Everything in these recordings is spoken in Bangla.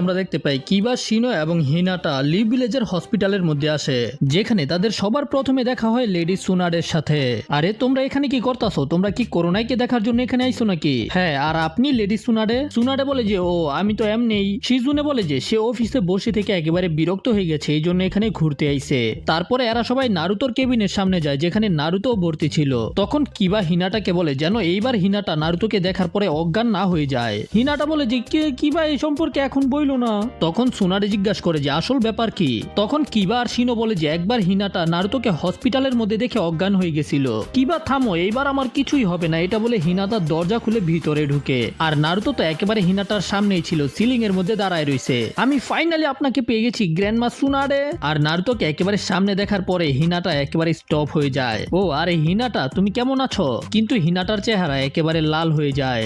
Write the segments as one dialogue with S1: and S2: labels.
S1: আমরা দেখতে পাই কিবা, শিনো এবং হিনাটা লি ভিলেজের হসপিটালের মধ্যে আসে, যেখানে তাদের সবার প্রথমে দেখা হয় লেডি সুনাডের সাথে। আরে তোমরা এখানে কি করতাছো? তোমরা কি করোনাইকে দেখার জন্য এখানে আইছো নাকি? হ্যাঁ, আর আপনি লেডি সুনাডে? সুনাডে বলে যে ও আমি তো এমনি। শিজুনে বলে যে সে অফিসে বসে থেকে একেবারে বিরক্ত হয়ে গেছে, এই জন্য এখানে ঘুরতে আইছে। তারপরে এরা সবাই নারুতোর কেবিনের সামনে যায়, যেখানে নারুতো ভর্তি ছিল। তখন কিবা হিনাটাকে বলে যেন এইবার হিনাটা নারুতোকে দেখার পরে অজ্ঞান না হয়ে যায়। হিনাটা বলে যে কিবা এই সম্পর্কে এখন বইলো না। তখন সুনাডে জিজ্ঞাসা করে যে আসল ব্যাপার কি। তখন কিবা আর শিনো বলে যে একবার হিনাটা নারুতোকে হসপিটালের মধ্যে দেখে অজ্ঞান হয়ে গেছিল। কিবা থামো, এইবার আমার কিছুই হবে না, এটা বলে হিনাটা দরজা খুলে ভিতরে ঢুকে। আর নারুতো তো একেবারে হিনাটার সামনেই ছিল, সিলিং এর মধ্যে দাঁড়ায় রইছে। আমি ফাইনালি আপনাকে পেয়ে গেছি গ্র্যান্ডমা সুনাডে। আর নারুতোকে একেবারে সামনে দেখার পরে হিনাটা একেবারে স্টপ হয়ে যায়। ও আরে হিনাটা, তুমি কেমন আছো? কিন্তু হিনাটার চেহারা একেবারে লাল হয়ে যায়।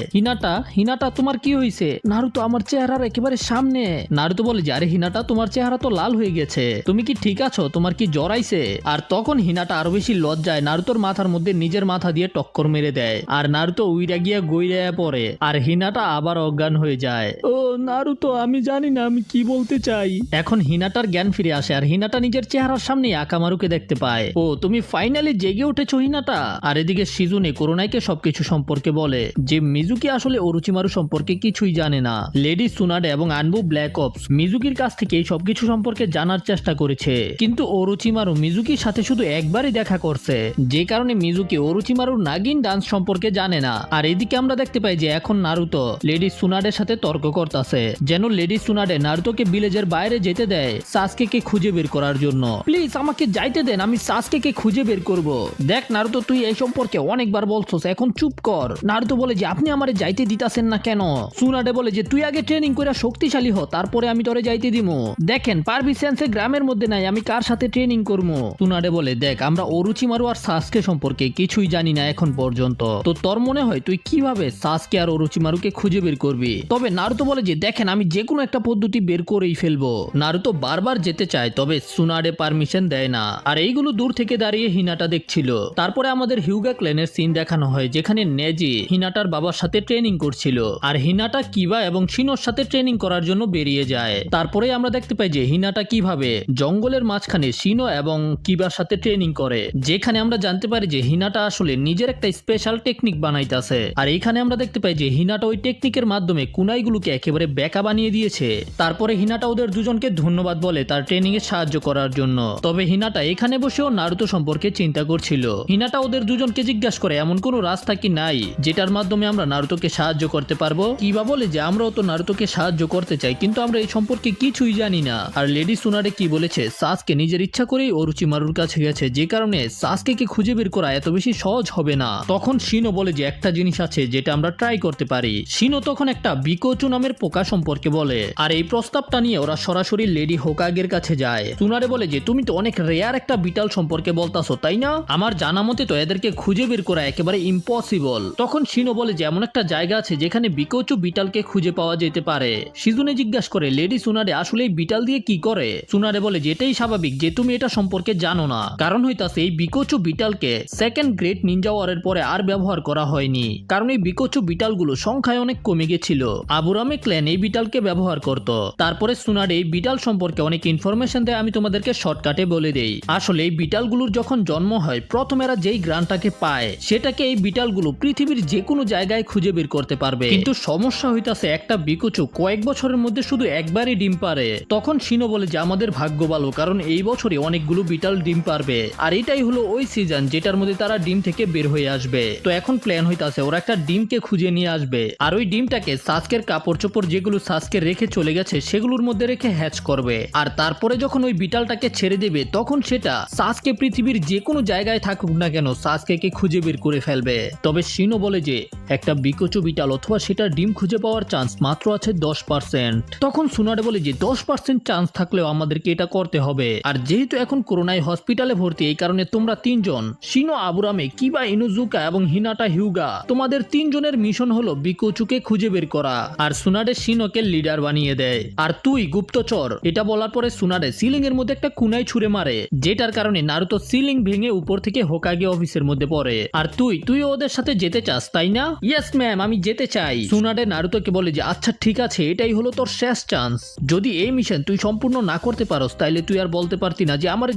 S1: হিনাটা তোমার কি হয়েছে? নারুতো আমার চেহারার একেবারে সামনে। নারুতো বলে যে আরে হিনাটা, তোমার চেহারা তো লাল হয়ে গেছে, তুমি কি ঠিক আছো? তোমার কি জ্বর আইছে? আর তখন হিনাটা আরো বেশি লজ্জায় নারুতোর মাথার মধ্যে নিজের মাথা দিয়ে টক্কর মেরে দেয়। আর নারুতো উইরা গিয়া গইরা পড়ে। আর হিনাটা আবার অজ্ঞান হয়ে যায়। ও নারুতো, আমি জানি না আমি কি বলতে চাই। এখন হিনাটার জ্ঞান ফিরে আসে, আর হিনাটা নিজের চেহারার সামনে আকামারুকে দেখতে পায়। ও তুমি ফাইনালি জেগে উঠেছো হিনাটা। আর এদিকে শিজুনে করোনাইকে সবকিছু সম্পর্কে বলে যে মিজুকি আসলে অরুচিমারু সম্পর্কে কিছুই জানে না। লেডি সুনাডে এবং আনবু ব্ল্যাক অপস মিজুকির কাছ থেকে এই সবকিছু সম্পর্কে জানার চেষ্টা করেছে, কিন্তু অরুচিমারু মিজুকির সাথে শুধু একবারই দেখা করছে, যে কারণে মিজুকি অরুচিমারুর নাগিন ডান্স সম্পর্কে জানে না। আর এদিকে আমরা দেখতে পাই যে এখন নারুতো লেডি সুনাডের সাথে তর্ক করতেছে যেন লেডি সুনাডে নারুতোকে ভিলেজের বাইরে যেতে দেয় সাসকেকে খুঁজে বের করার জন্য। প্লিজ আমাকে যাইতে দেন, আমি সাসকেকে খুঁজে বের করব। দেখ নারুতো, তুই এই সম্পর্কে অনেকবার বলছস, এখন চুপ কর। নারুতো বলে যে আপনি আমারে যাইতে দিতাছেন না কেন? সুনাডে বলে যে তুই আগে ট্রেনিং করে শক্তিশালী হ, তারপরে আমি তোরে যাইতে দিমু। দেখেন পারবি সেন্সে গ্রামের মধ্যে নাই, আমি কার সাথে ট্রেনিং করবো? সুনাডে বলে দেখ আমরা অরুচিমারু আর সাসকে সম্পর্কে কিছুই জানি না এখন পর্যন্ত, তো তোর মনে হয় তুই কিভাবে সাসকে আর অরুচিমারুকে খুঁজে বের করবি? তবে নারুতো বলে যে দেখেন আমি যে কোনো একটা পদ্ধতি বের করেই ফেলবো। নারুতো বারবার যেতে চায়, তবে সুনাডে পারমিশন দেয় না। আর এইগুলো দূর থেকে দাঁড়িয়ে হিনাটা দেখছিল। তারপরে আমাদের হিউগা ক্লেনের সিন দেখানো হয়, যেখানে নেজি হিনাটার বাবার সাথে ট্রেনিং করছিল, আর হিনাটা কিবা এবং শিনোর সাথে ট্রেনিং করার জন্য বেরিয়ে যায়। তারপরে আমরা দেখতে পাই যে হিনাটা কিভাবে জঙ্গলের মাঝখানে শিনো এবং কিবার সাথে ট্রেনিং করে, যেখানে আমরা জানতে পারি যে হিনাটা আসলে নিজের একটা স্পেশাল টেকনিক বানাইতেছে। আর এইখানে আমরা দেখতে পাই যে হিনাটা ওই টেকনিকের মাধ্যমে কুনাইগুলোকে একেবারে বেকা বানিয়ে দিয়েছে। তারপরে হিনাটা ওদের দুজনকে ধন্যবাদ বলে তার ট্রেনিং এ সাহায্য করার জন্য। তবে হিনাটা এখানে বসেও নারুতো সম্পর্কে চিন্তা করছিল। হিনাটা ওদের দুজনকে জিজ্ঞাসা করে এমন কোনো রাস্তা কি নাই যেটার মাধ্যমে আমরা নারুতোকে সাহায্য করতে পারবো? কিবা বলে যে আমরাও তো নারুতোকে সাহায্য করতে চাই, কিন্তু আমরা এই সম্পর্কে কিছুই জানি না। আর লেডি সুনাডে কি বলেছে, সাসকে নিজের ইচ্ছা করেই অরুচিমারুর কাছে গেছে, যে কারণে সাসকে খুঁজে বের করা এত বেশি সহজ হবে না। তখন শিনো বলে যে একটা জিনিস আছে যেটা আমরা ট্রাই করতে পারি। শিনো তখন একটা বিকোচু নামের পোকা সম্পর্কে বলে, আর এই প্রস্তাবটা নিয়ে ওরা সরাসরি লেডি হোকাগের কাছে যায়। সুনাডে বলে যে তুমি তো অনেক রেয়ার একটা বিটাল সম্পর্কে বলতাছো, তাই না? আমার জানা মতে তো এদেরকে খুঁজে বের করা একেবারে ইম্পসিবল। তখন শিনো বলে যে এমন একটা জায়গা আছে যেখানে বিকোচু বিটালকে খুঁজে পাওয়া যেতে পারে। শিজুনে জিজ্ঞাসা করে লেডি সুনাডে আসলে এই বিটাল দিয়ে কি করে? সুনাডে বলে যে এটাই স্বাভাবিক যে তুমি এটা সম্পর্কে জানো না, কারণ হইতাছে এই বিকোচু বিটালকে সেকেন্ড গ্রেট নিনজা ওয়ারের পরে আর ব্যবহার করা হয়নি, কারণ এই বিকোচু বিটালগুলো সংখ্যায় অনেক কমে গেছিল। আবুরামে ক্ল্যান এই বিটালকে ব্যবহার করত। তারপরে সুনাডে এই বিটাল সম্পর্কে অনেক ইনফরমেশন দেয়, আমি তোমাদেরকে শর্টকাটে বলে দেই। আসলে এই বিটালগুলোর যখন জন্ম হয়, প্রথম এরা যেই গ্রানটাকে পায় সেটাকে এই বিটালগুলো পৃথিবীর যে কোনো জায়গায় খুঁজে বের করতে পারবে। কিন্তু সমস্যা হইতাছে একটা বিকোচু কয়েক বছরের মধ্যে শুধু একবারই ডিম পারে। তখন শিনো বলে যে আমাদের ভাগ্য ভালো, কারণ এই বছরে অনেকগুলো বিটাল ডিম পারবে, আর এটাই হলো ওই সিজন যেটার মধ্যে তারা ডিম থেকে বের হয়ে আসবে। তো এখন প্ল্যান হইতাছে ওরা একটা ডিমকে খুঁজে নিয়ে আসবে, আর ওই ডিমটাকে সাসকের কাপড় চোপড় যেগুলো সাসকে রেখে চলে গেছে সেগুলোর মধ্যে রেখে হ্যাচ করবে। আর তারপরে যখন ওই বিটালটাকে ছেড়ে দেবে, তখন সেটা সাসকে পৃথিবীর যে কোনো জায়গায় থাকুক না কেন সাসকে খুঁজে বের করে ফেলবে। তবে শিনো বলে যে একটা বিকোচু বিটাল অথবা সেটা ডিম খুঁজে পাওয়ার চান্স মাত্র আছে 10%। তখন সুনাডে বলে যে 10% চান্স থাকলেও আমাদেরকে এটা করতে হবে, আর যেহেতু এখন করোনায় হসপিটালে ভর্তি, এই কারণে তোমরা তিনজন শিনো, আবুরামে, কিবা ইনুজুকা এবং হিনাটা হিউগা, তোমাদের তিনজনের মিশন হলো বিকোচুকে খুঁজে বের করা। আর সুনাডে শিনোকে লিডার বানিয়ে দেয়। আর তুই গুপ্তচর, এটা বলার পরে সুনাডে সিলিং এর মধ্যে একটা কুনাই ছুঁড়ে মারে, যেটার কারণে নারুতো সিলিং ভেঙে উপর থেকে হোকাগে অফিসের মধ্যে পড়ে। আর তুই ওদের সাথে যেতে চাস, তাই না? ইয়েস ম্যাম, আমি যেতে চাই। সুনাডে নারুতোকে বলে যে আচ্ছা ঠিক আছে, এটাই হলো তোর শেষ চান্স। যদি এই মিশন তুই সম্পূর্ণ না করতে পারোস তাইলে তুই আর বলতে পারতি না যে আমারে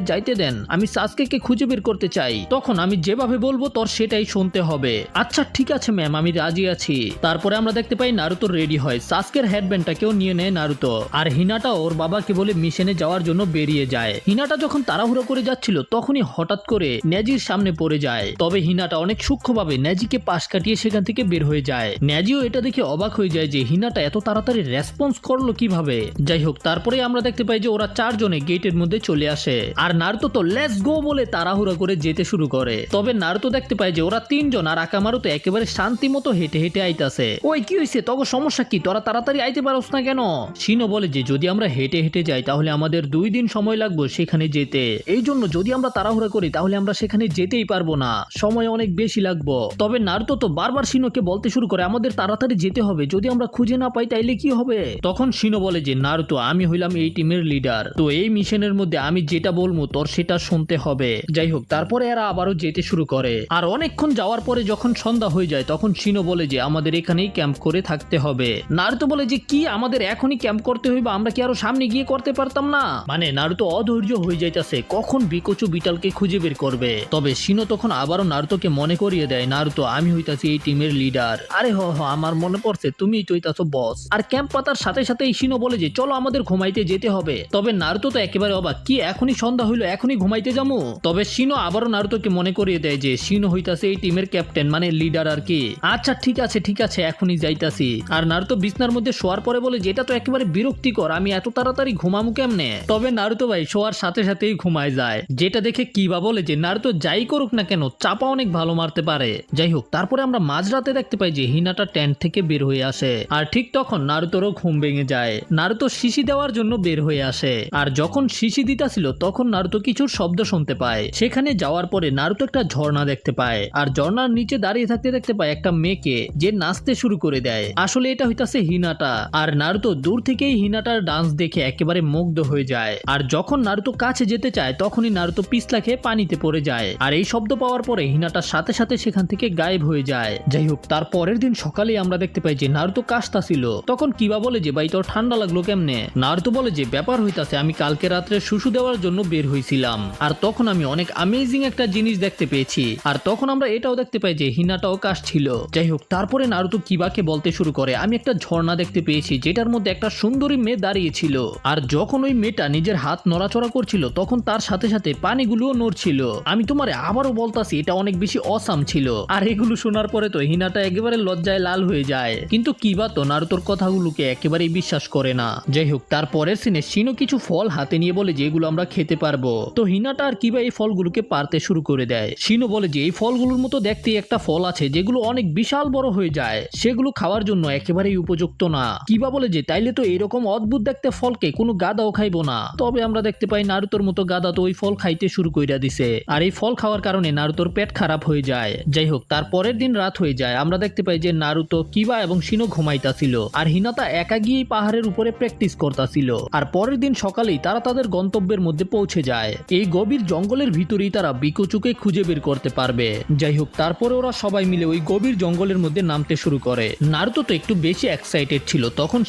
S1: যাইতে দেন, আমি সাসকেকে খুঁজে বের করতে চাই। তখন আমি যেভাবে বলবো তোর সেটাই শুনতে হবে। আচ্ছা ঠিক আছে ম্যাম, আমি রাজি আছি। তারপরে আমরা দেখতে পাই নারুতো রেডি হয়, সাসকের হেডব্যান্ডটাকেও নিয়ে নেয় নারুতো, আর হিনাটা ওর বাবাকে বলে মিশনে যাওয়ার জন্য বেরিয়ে যায়। হিনাটা যখন তাড়াহুড়ো করে যাচ্ছিল তখনই হঠাৎ করে নেজির সামনে পড়ে যায়। তবে হিনাটা অনেক সূক্ষ্মভাবে নেজিকে পাশ কাটিয়ে সেখান থেকে বের হয়ে যায়। নেজিও এটা দেখে অবাক হয়ে যায় যে হিনাটা এত তাড়াতাড়ি রেসপন্স করলো কিভাবে। যাই হোক, তারপরে আমরা দেখতে পাই যে ওরা চারজনে গেটের মধ্যে চলে আসে, আর নারুতো তো লেটস গো বলে তাড়াহুড়ো করে যেতে শুরু করে। তবে নারুতো দেখতে পায় যে ওরা তিনজন আর আকামারু তো একেবারে শান্তি মতো হেঁটে হেঁটে আইতাছে। ওই কি হয়েছে, তখন সমস্যা কি, তোরা তাড়াতাড়ি আইতে পারোস না কেন? শিনো বলে যে যদি আমরা হেঁটে হেঁটে যাই তাহলে আমাদের 2 দিন সময় লাগবে সেখানে যেতে, এই জন্য যদি আমরা তাড়াহুড়া করি তাহলে আমরা সেখানে যেতেই পারবো না, সময় অনেক বেশি লাগবে। তবে নারুতো তো বারবার শিনোকে বলতে শুরু করে আমাদের তাড়াতাড়ি যেতে হবে, যদি আমরা খুঁজে না পাই তাইলে কি হবে? তখন শিনো বলে যে নারুতো আমি হইলাম এই টিমের লিডার, তো এই মিশনের মধ্যে আমি যেটা বলবো তোর সেটা শুনতে হবে। যাই হোক, তারপরে এরা আবারও যেতে শুরু করে, আর অনেকক্ষণ যাওয়ার পরে যখন সন্ধ্যা হয়ে যায় তখন শিনো বলে যে আমাদের এখানেই ক্যাম্প করে থাকতে হবে। নারুতো বলে যে কি আমাদের এখনই ক্যাম্প করতে হইবে, আমরা কি আরো সামনে গিয়ে করতে পারতাম না? মানে নারুতো অধৈর্য হয়ে যাইতাছে কখন বিকোচু বিটালকে খুঁজে বের করবে। তবে শিনো তখন আবারও নারুতোকে মনে করিয়ে দেয় নারুতো আমি হইতাছি এই টিমের লিডার। আরে হ আমার মনে পড়ছে, তুমিই তো হইতাছো বস। আর ক্যাম্প পাতার সাথে সাথে শিনো বলে যে চলো আমাদের ঘুমাইতে যেতে হবে। তবে নারুতো তো একেবারে অবাক, কি এখনই সন্ধ্যা হইলো, এখনই ঘুমাইতে যাবো? তবে শিনো আবারও নারুতোকে মনে করিয়ে দেয় যে শিনো হইতাছে এই টিমের ক্যাপ্টেন মানে লিডার আর কি। আচ্ছা ঠিক আছে এখনই যাইতাছি। আর নারুতো বিছনার মধ্যে শোয়ার পরে বলে যে এটা তো একেবারে বিরক্তিকর, আমি এত তাড়াতাড়ি ঘুমামু কেমনে? তবে নারুতো ভাই শোয়ার সাথে সাথেই ঘুমায় যায়, যেটা দেখে কিবা বলে যে নারুতো যাই করুক না কেন চাপা অনেক ভালো মারতে পারে। যাই হোক, তারপরে আমরা মাঝরাতে দেখতে পাই যে হিনাটা টেন্ট থেকে বের হয়ে আসে, আর ঠিক তখন নারুতোরও ঘুম ভেঙে যায়। নারুতো শিশি দেওয়ার জন্য বের হয়ে আসে, আর যখন শিশি দিতাছিল তখন নারুতো কিছুর শব্দ শুনতে পায়। সেখানে যাওয়ার পরে নারুতো একটা ঝর্ণা দেখতে পায়, আর ঝর্ণার নিচে দাঁড়িয়ে থাকতে দেখতে পায় একটা মেয়েকে যে নাচতে শুরু করে দেয়। আসলে এটা হইতাছে হিনাটা, আর নারুতো দূর থেকেই হিনাটার ডান্স দেখে একেবারে মুগ্ধ হয়ে যায়। আর যখন নারুতো কাছে যেতে চায় তখনই নারুতো পিছলা খেয়ে পানিতে পড়ে যায়, আর এই শব্দ পাওয়ার পরে হিনাটার সাথে সাথে সেখান থেকে গায়েব হয়ে যায়। যাই হোক, তার পরের দিন সকালে আমরা দেখতে পাই যে নারুতো কাশতাছিল। তখন কিবা বলে যে ভাই তোর ঠান্ডা লাগলো কেমনে? নারুতো বলে যে ব্যাপার হইতাছে আমি কালকে রাত্রে শুশু দেওয়ার জন্য বের হইছিলাম, আর তখন আমি অনেক অ্যামেজিং একটা জিনিস দেখতে পেয়েছি। আর তখন আমরা এটাও দেখতে পাই যে হিনাটাও কাশছিল। যাই হোক, তারপরে নারুতো কিবাকে বলতে শুরু করে আমি একটা ঝর্ণা দেখতে পেয়েছি যেটার মধ্যে একটা সুন্দরী মেয়ে দাঁড়িয়ে ছিল, আর যখন ওই মেয়েটা নিজের হাত নড়াচড়া করছিল তখন তার সাথে সাথে পানিগুলোও নড়ছিল। আমি তোমারে আবারও বলতাছি এটা অনেক বেশি অসাম ছিল। আর এগুলো শোনার পরে তো হিনাটা একেবারে লজ্জায় লাল হয়ে যায়, কিন্তু কিবা তো নারুতোর কথাগুলোকে একেবারেই বিশ্বাস করে না। যাই হোক, তার পরের সিনে শিনো কিছু ফল হাতে নিয়ে বলে যে এগুলো আমরা খেতে পারবো। তো হিনাটা আর কিবা এই ফলগুলোকে পারতে শুরু করে দেয়। শিনো বলে যে এই ফলগুলোর মতো দেখতে একটা ফল আছে যেগুলো অনেক বিশাল বড় হয়ে যায়, সেগুলো খাওয়ার জন্য একেবারেই উপযুক্ত না। কিবা বলে যে তাইলে তো এরকম অদ্ভুত দেখতে ফলকে কোনো গাদাও খাইবো না। তবে আমরা দেখতে পাই নারুতোর মতো গাদা তো ওই ফল খাইতে শুরু কইরা দিছে, আর এই ফল খাওয়ার কারণে নারুতোর পেট খারাপ হয়ে যায়। যাই হোক, তার পরের দিন রাত হয়ে যায়। আমরা দেখতে পাই যে নারুতো, কিবা এবং শিনো ঘুমাইতাছিল, আর হিনাতা একা গিয়ে পাহাড়ের উপরে প্র্যাকটিস করতাছিল। আর পরের দিন সকালেই তারা তাদের গন্তব্যের মধ্যে পৌঁছে যায়। এই গভীর জঙ্গলের ভিতরেই তারা বিকোচুকে খুঁজে বের করতে পারবে। যাই হোক, তারপরে ওরা সবাই মিলে ওই গভীর জঙ্গলের মধ্যে নামতে শুরু করে। নারুতো তো একটু বেশি এক্সাইটেড ছিল। তখন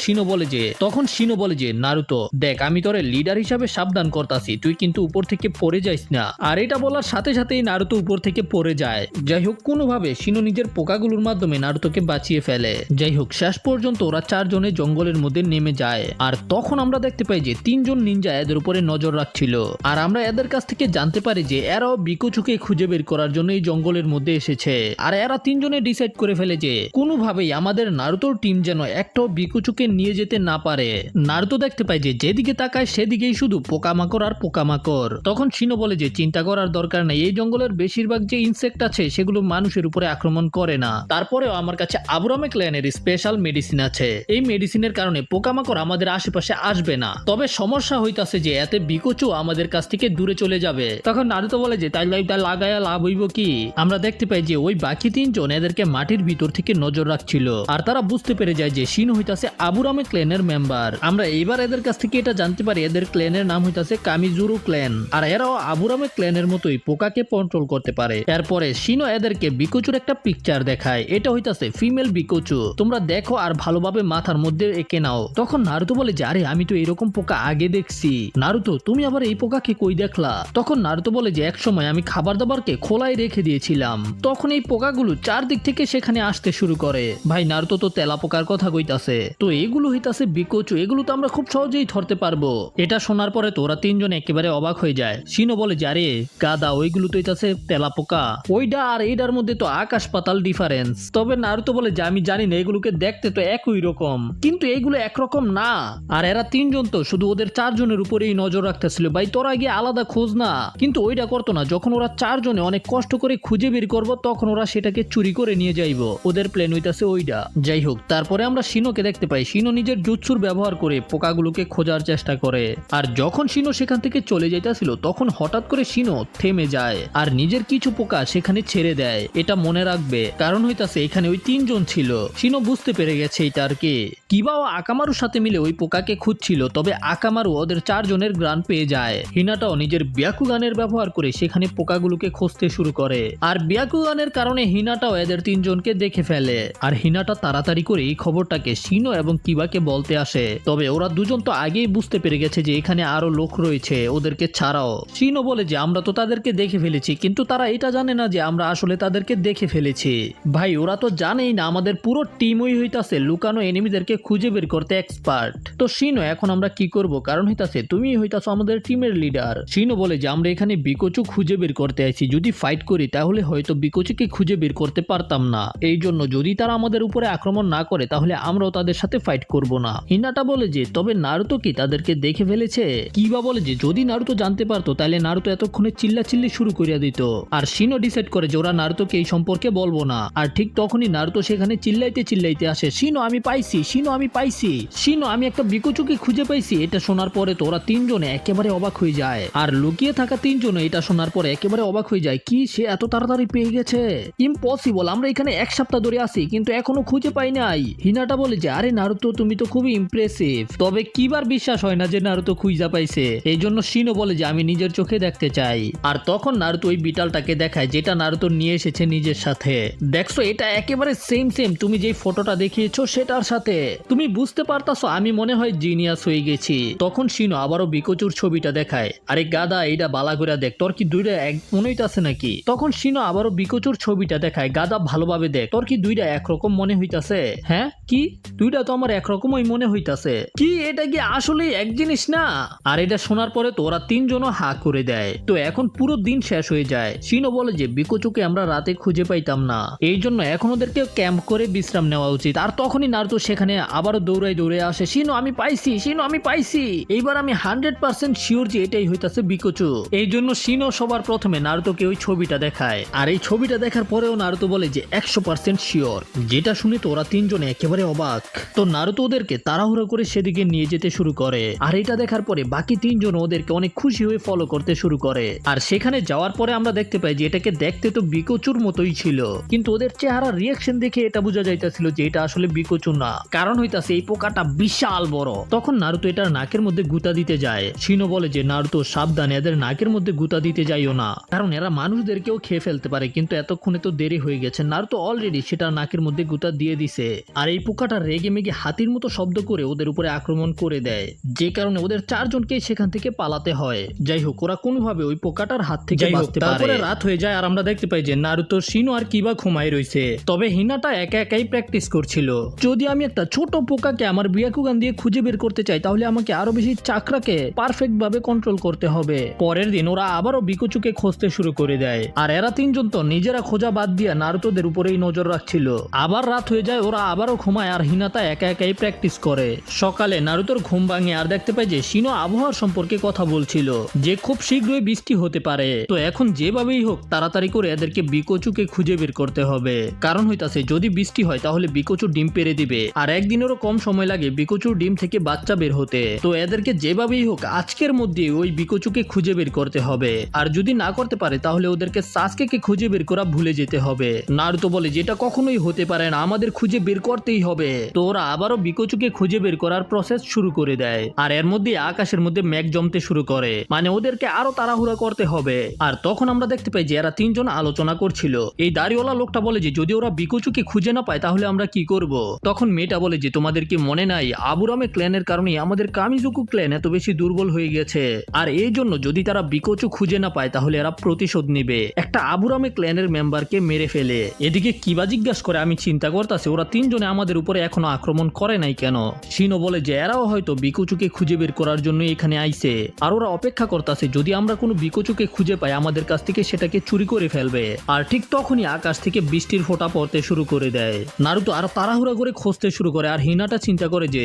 S1: শিনো বলে যে নারুতো দেখ, আমি তোরে লিডার হিসাবে সাবধান করতাছি, তুই কিন্তু উপর থেকে পড়ে যাইস না। আর এটা বলার সাথে সাথেই নারুতো উপর থেকে পড়ে যায়। যাই হোক, কোনোভাবে শিনো নিজের পোকাগুলোর মাধ্যমে নারুতোকে বাঁচিয়ে ফেলে। যাই হোক, শেষ পর্যন্ত ওরা চারজনে জঙ্গলের মধ্যে নেমে যায়। আর তখন আমরা দেখতে পাই যে 3 জন নিনজা এদের উপরে নজর রাখছিল, আর আমরা এদের কাছ থেকে জানতে পারি যে এরাও বিকোচুকে খুঁজে বের করার জন্য এই জঙ্গলের মধ্যে এসেছে। আর এরা 3 জনে ডিসাইড করে ফেলে যে কোনোভাবেই আমাদের নারুতোর টিম যেন একটাও বিকোচুকে নিয়ে যেতে না পারে। নারুতো দেখতে পায় যে যেদিকে তাকায় সেদিকেই শুধু পোকামাকড় আর পোকামাকড়। তখন শিনো বলে যে চিন্তা করার দরকার নেই, এই জঙ্গলের বেশিরভাগ যে ইনসেক্ট আছে সেগুলো মানুষের উপরে আক্রমণ করে না। তারপরেও আমার কাছে আবুরামে ক্ল্যানের স্পেশাল মেডিসিন আছে, এই মেডিসিনের কারণে পোকামাকড় আমাদের আশেপাশে আসবে না। তবে সমস্যা হইতাছে যে এতে বিকোচু আমাদের কাছ থেকে দূরে চলে যাবে। তখন নারুতো বলে যে তাই লাগায়া লাভ হইব কি? আমরা দেখতে পাই যে ওই বাকি 3 জন এদেরকে মাটির ভিতর থেকে নজর রাখছিল, আর তারা বুঝতে পেরে যায় যে শিনো হইতাছে আবুরামে ক্ল্যানের মেম্বার। আমরা এইবার এদের কাছ থেকে এটা জানতে পারি এদের ক্ল্যানের নাম হইতাছে কামিজুরু ক্ল্যান, আর এরাও আবুরামে ক্ল্যানের মতোই পোকাকে কন্ট্রোল করতে পারে। এরপরে শিনো এদেরকে বিকোচুর একটা পিকচার দেখায়, এটা হইতাছে ফিমেল বিকোচু। তোমরা দেখো আর ভালোভাবে মাথার মধ্যে এঁকে নাও। তখন নারুতো বলে যে আরে আমি তো এরকম পোকা আগে দেখছি। নারুতো তুমি আবার এই পোকাকে কই দেখলা? তখন নারুতো বলে যে একসময় আমি খাবার দাবারকে খোলায় রেখে দিয়েছিলাম, তখন এই পোকাগুলো চারদিক থেকে সেখানে আসতে শুরু করে। ভাই নারুতো তো তেলা পোকার কথা কইতাছে, তো এগুলো হইতাছে বিকোচু, এগুলো তো আমরা খুব সহজেই ধরতে পারবো। এটা শোনার পরে তো ওরা তিনজন একেবারে অবাক হয়ে যায়। শিনো বলে যে আরে গাদা, ওইগুলো তো হইতাছে তেলা পোকা, ওইটা আর এইটার মধ্যে তো আকাশ পাতাল ডিফারেন্স। তবে নারুতো বলে যে আমি জানি না, এগুলোকে দেখতে তো একই রকম, কিন্তু এইগুলো একরকম না। আর এরা তিনজন তো শুধু ওদের চারজনের উপরেই নজর রাখতেছিল। ভাই তোরা গিয়ে আলাদা খোঁজ না, কিন্তু ওইটা করতো না। যখন ওরা চারজনে অনেক কষ্ট করে খুঁজে বের করবো, তখন ওরা সেটাকে চুরি করে নিয়ে যাইবো। ওদের প্ল্যান হইতাছে ওইটা। যাই হোক, তারপরে আমরা শিনোকে দেখতে পাই। শিনো নিজের জুৎসুর ব্যবহার করে পোকাগুলোকে খোঁজার চেষ্টা করে। আর যখন শিনো সেখান থেকে চলে যাইতাছিল, তখন হঠাৎ করে শিনো থেমে যায় আর নিজের কিছু পোকা সেখানে ছেড়ে দেয়। এটা মনে রাখবে, কারণ হইতাছে এখানে ওই তিনজন ছিল। শিনো বুঝতে পেরে গেছে এটা আর কি। কিবা ও আকামারুর সাথে মিলে ওই পোকাকে খুঁজছিল, তবে আকামারু ওদের চারজনের গ্রান পেয়ে যায়। হিনাটাও নিজের ব্যাকুগানের ব্যবহার করে সেখানে পোকাগুলোকে খুঁজতে শুরু করে। আর ব্যাকুগানের কারণে হিনাটাও এদের তিনজনকে দেখে ফেলে। আর হিনাটা তাড়াতাড়ি করে এই খবরটাকে শিনো এবং কিবাকে বলতে আসে। তবে ওরা দুজন তো আগেই বুঝতে পেরে গেছে যে এখানে আরো লোক রয়েছে ওদেরকে ছাড়াও। শিনো বলে যে আমরা তো তাদেরকে দেখে ফেলেছি, কিন্তু তারা এটা জানে না যে আমরা আসলে তাদেরকে দেখে ফেলেছি। ভাই ওরা তো জানেই না আমাদের পুরো টিমই হইতাছে লুকানো এনিমিদেরকে খুঁজে বের করতে এক্সপার্ট। তো শিনো এখন আমরা কি করব? কারণ হইতাছে তুমি হইতাছো আমাদের টিমের লিডার। শিনো বলে যে আমরা এখানে বিকোচু খুঁজে বের করতে আইছি, যদি ফাইট করি তাহলে হয়তো বিকোচুকে খুঁজে বের করতে পারতাম না। এই জন্য যদি তারা আমাদের উপরে আক্রমণ না করে তাহলে আমরাও তাদের সাথে ফাইট করব না। হিনাটা বলে যে তবে নারুতো কি তাদেরকে দেখে ফেলেছে? কিবা বলে যে যদি নারুতো জানতে পারতো তাহলে নারুতো এতক্ষণে চিল্লাচিল্লি শুরু করিয়া দিত। আর শিনো ডিসাইড করে যে ওরা নারুতোকে এই সম্পর্কে বলবো না। আর ঠিক তখনই নারুতো সেখানে চিল্লাইতে চিল্লাইতে আসে, শিনো আমি পাইছি, শিনো আমি পাইছি, শিনো আমি একটা বিকোচুকে খুঁজে পাইছি। এটা শোনার পরে তো ওরা তিনজনে একেবারে অবাক হয়ে যায়। আর লুকিয়ে থাকা তিনজনে এটা শোনার পরে একেবারে অবাক হয়ে যায়। কি সে এত তাড়াতাড়ি পেয়ে গেছে? ইম্পসিবল, আমরা এখানে এক সপ্তাহ ধরে আছি কিন্তু এখনো খুঁজে পাই নাই। হিনাটা বলে যে আরে নারুতো তুমি তো খুবই ইমপ্রেসিভ। তবে কিবার বিশ্বাস হয় না যে নারুতো খুঁজা পাইছে। এই জন্য শিনো বলে যে আমি নিজের চোখে দেখতে চাই। আর তখন নারুতো ওই বিটালটাকে দেখায় যেটা নারুতো নিয়ে এসেছে নিজের সাথে। দেখছো এটা একেবারে সেম তুমি যেই ফটোটা দেখিয়েছো সেটার সাথে। তুমি বুঝতে পারতাছো আমি মনে হয় জিনিয়াস হয়ে গেছি। তখন শিনো আবারও বিকোচুর ছবিটা দেখায়। আরে গাদা এইটা বালা করে দেখ, তোর কি দুইটা এক মনে হইতাছে নাকি? তখন শিনো আবারও বিকোচুর ছবিটা দেখায়। গাদা ভালোভাবে দেখ, তোর কি দুইটা একরকম মনে হইতাছে? হ্যাঁ কি দুইটা তো আমার একরকমই মনে হইতাছে। কি এটা কি আসলে এক জিনিস না? আর এটা শোনার পরে তো ওরা তিনজনও হা করে দেয়। তো এখন পুরো দিন শেষ হয়ে যায়। শিনো বলে যে বিকোচুকে আমরা রাতে খুঁজে পাইতাম না, এই জন্য এখন ওদেরকে ক্যাম্প করে বিশ্রাম নেওয়া উচিত। আর তখনই নারুতো সেখানে আবারও দৌড়ে আসে, শিনো আমি পাইছি, শিনো আমি পাইছি, এইবার আমি 100% শিওর যে এটাই হইতাছে বিকোচু। এই জন্য শিনো সবার প্রথমে নারুতোকে ওই ছবিটা দেখায়। আর এই ছবিটা দেখার পরেও নারুতো বলে যে 100% শিওর। যেটা শুনে তো ওরা তিনজনে একেবারে অবাক। তো নারুতো ওদেরকে তাড়াহুড়ো করে সেদিকে নিয়ে যেতে শুরু করে। আর এটা দেখার পরে বাকি তিনজন ওদেরকে অনেক খুশি হয়ে ফলো করতে শুরু করে। আর সেখানে যাওয়ার পরে আমরা দেখতে পাই যে এটাকে দেখতে তো বিকোচুর মতোই ছিল, কিন্তু ওদের চেহারা রিয়াকশন দেখে এটা বোঝা যাইতেছিল যে এটা আসলে বিকোচু না। কারণ হইতাছে এই পোকাটা বিশাল বড়। তখন নারুতো এটার নাকের মধ্যে গুতা দিতে যায়। শিনো বলে যে নারুতো সাবধানে, এদের নাকের মধ্যে গুতা দিতে যাইও না, কারণ এরা মানুষদেরকেও খেয়ে ফেলতে পারে। কিন্তু এতক্ষণে তো দেরি হয়ে গেছে, নারুতো অলরেডি সেটা নাকের মধ্যে গুতা দিয়ে দিছে। আর এই পোকাটা রেগে মেগে হাতির মতো শব্দ করে ওদের উপরে আক্রমণ করে দেয়, যে কারণে ওদের চারজনকে সেখান থেকে পালাতে হয়। যাই হোক, ওরা কোনোভাবে ওই পোকাটার হাত থেকে বাঁচতে পারে। তারপরে রাত হয়ে যায় আর আমরা দেখতে পাই যে নারুতো, শিনো আর কিবা ঘুমায় রয়েছে। তবে হিনাটা একা একাই প্র্যাকটিস করছিল। যদি আমি একটা ছোট পোকাকে আমার বিয়াকুগান দিয়ে খুঁজে বের করতে চাই তাহলে আমাকে আরো বেশি চাকরাকে পারফেক্ট ভাবে কন্ট্রোল করতে হবে। পরের দিন ওরা আবারও বিকোচুকে খুঁজতে শুরু করে দেয়। আর এরা তিনজন তো নিজেরা খোঁজা বাদ দিয়া নারুতোদের উপরেই নজর রাখছিল। আবার রাত হয়ে যায়, ওরা আবারও ঘুমায় আর হিনাতা একা একাই প্র্যাকটিস করে। সকালে নারুতোর ঘুম ভাঙে আর দেখতে পাই যে শিনো আবহাওয়ার সম্পর্কে কথা বলছিল যে খুব শীঘ্রই বৃষ্টি হতে পারে। তো এখন যেভাবেই হোক তাড়াতাড়ি করে এদেরকে বিকোচুকে খুঁজে বের করতে হবে। কারণ হইতাছে যদি বৃষ্টি হয় তাহলে বিকোচু ডিম পেড়ে দিবে, আর একদিনেরও কম সময় লাগে বিকোচুর ডিম থেকে বাচ্চা বের হতে। তো এদেরকে যেভাবেই হোক আজকের মধ্যে ওই বিকোচুকে খুঁজে বের করতে হবে। আর যদি না করতে পারে তাহলে ওদেরকে সাসকেকে খুঁজে বের করা ভুলে যেতে হবে। নারুতো বলে যেটা কখনোই হতে পারে না, আমাদের খুঁজে বের করতেই হবে। তো ওরা আবারও বিকোচুকে খুঁজে বের করার প্রসেস শুরু করে দেয়। আর এর মধ্যে আকাশের মধ্যে মেঘ জমতে শুরু করে, মানে ওদেরকে আরো তাড়াহুড়া করতে হবে। আর তখন আমরা দেখতে পাই যে এরা তিনজন আলোচনা করছিল। এই দাড়িওয়ালা লোকটা বলে যে যদি ওরা বিকোচুকে খুঁজে না পায় তাহলে আমরা কি করব? তখন মেয়েটা বলে যে তোমাদের কি মনে নাই আবুরামে ক্ল্যানের কারণে আমাদের কামিজুকু ক্ল্যান এত বেশি দুর্বল হয়ে গেছে, আর এই জন্য যদি তারা বিকোচু খুঁজে না পায় তাহলে এরা প্রতিশোধ নিবে, একটা আবুরামে ক্ল্যানের মেম্বারকে মেরে ফেলে। এদিকে কিবা জিজ্ঞাসা করে আমি চিন্তা করতেছি ওরা তিনজনে আমাদের উপরে এখনো আক্রমণ করে নাই কেন। শিনো বলে যে এরাও হয়তো বিকোচুকে খুঁজে বের করার জন্য এখানে আইছে, আর ওরা অপেক্ষা করতেছে যদি আমরা কোনো বিকোচুকে খুঁজে পাই আমাদের কাছ থেকে সেটাকে চুরি করে ফেলবে। আর ঠিক তখনই আকাশ থেকে বৃষ্টির ফোঁটা পড়তে শুরু করে দেয়। নারুতো আর তাড়াহুড়া করে খুঁজতে শুরু করে, আর হিনাটা চিন্তা করে যে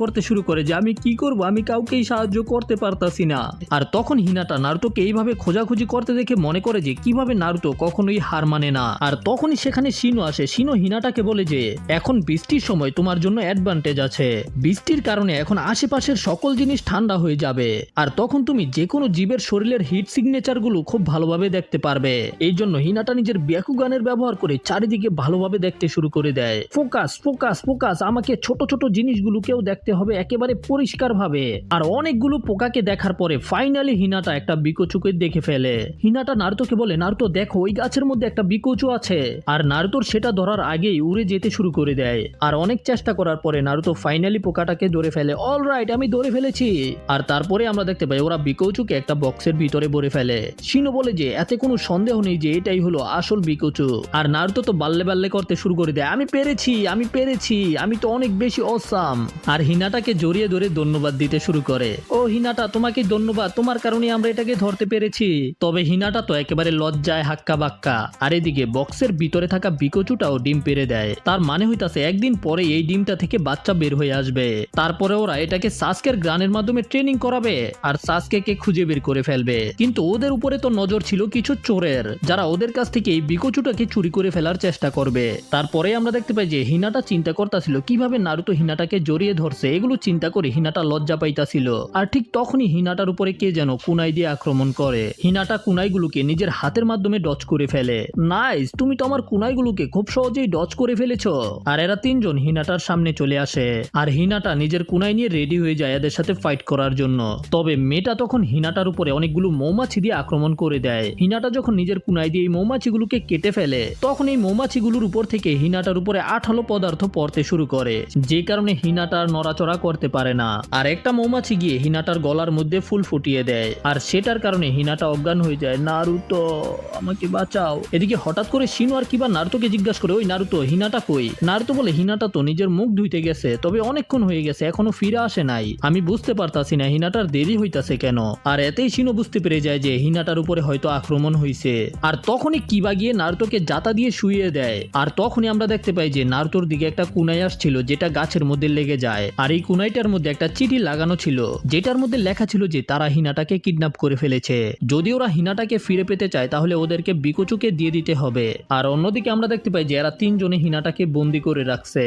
S1: করতে শুরু করে যে আমি কি করব, আমি কাউকেই সাহায্য করতে পারতাছি না। আর তখন হিনাটা নারুতোকে এইভাবে খোঁজাখুঁজি করতে দেখে মনে করে যে কিভাবে নারুতো কখনোই হার মানে না। আর তখনই সেখানে শিনো আসে। শিনো হিনাটাকে বলে যে এখন বৃষ্টির সময় তোমার জন্য অ্যাডভান্টেজ আছে, বৃষ্টির কারণে এখন আশেপাশের সকল জিনিস ঠান্ডা হয়ে যাবে, আর তখন তুমি যে কোনো জীবের শরীরের হিট সিগনেচার গুলো খুব ভালোভাবে দেখতে পারবে। এই জন্য হিনাটা নিজের ব্যাকুগানের ব্যবহার করে চারিদিকে ভালোভাবে দেখতে শুরু করে দেয়। ফোকাস ফোকাস ফোকাস, আমাকে ছোট ছোট জিনিসগুলোকেও দেখতে হবে একেবারে পরিষ্কার ভাবে। আর অনেকগুলো পোকাকে দেখার পরে ফাইনালি হিনাটা একটা বিকোচুকে দেখে ফেলে। হিনাটা নারুতোকে বলে নারুতো দেখো ওই গাছের মধ্যে একটা বিকোচু আছে, আর নারুতোর সেটা ধরার আগেই উড়ে যেতে শুরু করে দেয়। আর অনেক চেষ্টা করার পরে নারুতো ফাইনালি পোকাটাকে ধরে ফেলে। অলরাইট, আমি ধরে ফেলেছি। আর তারপরে আমরা দেখতে পাই ওরা বিকোচুকে একটা বক্সের ভিতরে ভরে ফেলে। শিনো বলে যে এতে কোনো সন্দেহ নেই যে এটাই হলো আসল বিকোচু। আর নারুতো তো বাল্লে বাল্লে করতে শুরু করে দেয়, আমি পেরেছি আমি পেরেছি, আমি তো অনেক বেশি অসাম। আর হিনাটাকে জড়িয়ে ধরে ধন্যবাদ দিতে শুরু করে। ও হিনাটা, তোমাকে ধন্যবাদ, তোমার কারণে আমরা এটাকে ধরতে পেরেছি। তবে হিনাটা তো একেবারে লজ্জায় হাক্কা বাক্কা। আর এদিকে বক্সের ভিতরে থাকা বিকোচুটাও ডিম পেড়ে দেয়। তার মানে হইতাছে একদিন পরে এই ডিমটা থেকে বাচ্চা বের হয়ে আসবে। তারপরে ওরা এটাকে সাসকের গ্রানের মাধ্যমে ট্রেনিং করাবে আর সাসকেকে খুঁজে বের করে ফেলবে। কিন্তু ওদের উপরে তো নজর ছিল কিছু চোরের, যারা ওদের কাছ থেকে এই বিকোচুটাকে চুরি করে ফেলার চেষ্টা করবে। তারপরে আমরা দেখতে পাই যে হিনাটা চিন্তা করতেছিল কিভাবে নারুতো হিনাটাকে জড়িয়ে ধরছে, এগুলো চিন্তা করে হিনাটা লজ্জা পাইতাছিল। আর ঠিক তখনই হিনাটার উপরে কে যেন কুনাই দিয়ে আক্রমণ করে। হিনাটা কুনাইগুলোকে নিজের হাতের মাধ্যমে ডচ করে ফেলে। নাইস, তুমি তো আমার কুনাইগুলোকে খুব সহজেই ডচ করে ফেলেছো। আর এরা তিনজন হিনাটার সামনে চলে আসে, আর হিনাটা নিজের কুনাই নিয়ে রেডি হয়ে যায় এদের সাথে ফাইট করার জন্য। তবে মেয়েটা তখন হিনাটার উপরে অনেকগুলো মৌমাছি দিয়ে আক্রমণ করে দেয়। হিনাটা যখন নিজের কুনাই দিয়ে এই মৌমাছিগুলোকে কেটে ফেলে তখন এই মৌমাছিগুলোর উপর থেকে হিনাটার উপরে আঠালো পদার্থ পড়তে শুরু করে, যে কারণে হিনাটার নড়াচড়া করতে পারে না। আর একটা মৌমাছি গিয়ে হিনাটার গলার মধ্যে ফুল ফুটিয়ে দেয়, আর সেটার কারণে হিনাটা অজ্ঞান হয়ে যায়। নারুতো, আমাকে বাঁচাও। এদিকে হঠাৎ করে শিনো আর কিবা নারুতোকে জিজ্ঞাসা করে, ওই নারুতো, হিনাটা কই? নারুতো বলে হিনাটা তো নিজের মুখ ধুইতে গেছে, তবে অনেকক্ষণ হয়ে গেছে, এখনো ফিরে আসে নাই। আমি বুঝতে পারতাছি না হিনাটার দেরি হইতাছে কেন। আর এতেই শিনো বুঝতে পেরে যায় যে হিনাটার উপরে হয়তো আক্রমণ হয়েছে। আর তখনই কিবা গিয়ে নারুতোকে জাতা দিয়ে শুইয়ে দেয়। আর তখনই আমরা দেখতে পাই যে নারুতোর দিকে একটা কুনাই আসছিল যেটা গাছের মধ্যে লেগে যায়। আর এই কুনাইটার মধ্যে একটা চিঠি লাগানো ছিল যেটার মধ্যে লেখা ছিল যে তারা হিনাটাকে কিডন্যাপ করে ফেলেছে। যদি ওরা হিনাটাকে ফিরে পেতে চায় তাহলে ওদেরকে বিকোচুকে দিয়ে দিতে হবে। আর অন্যদিকে আমরা দেখতে পাই যে এরা তিনজনে হিনাটাকে বন্দি করে রাখছে।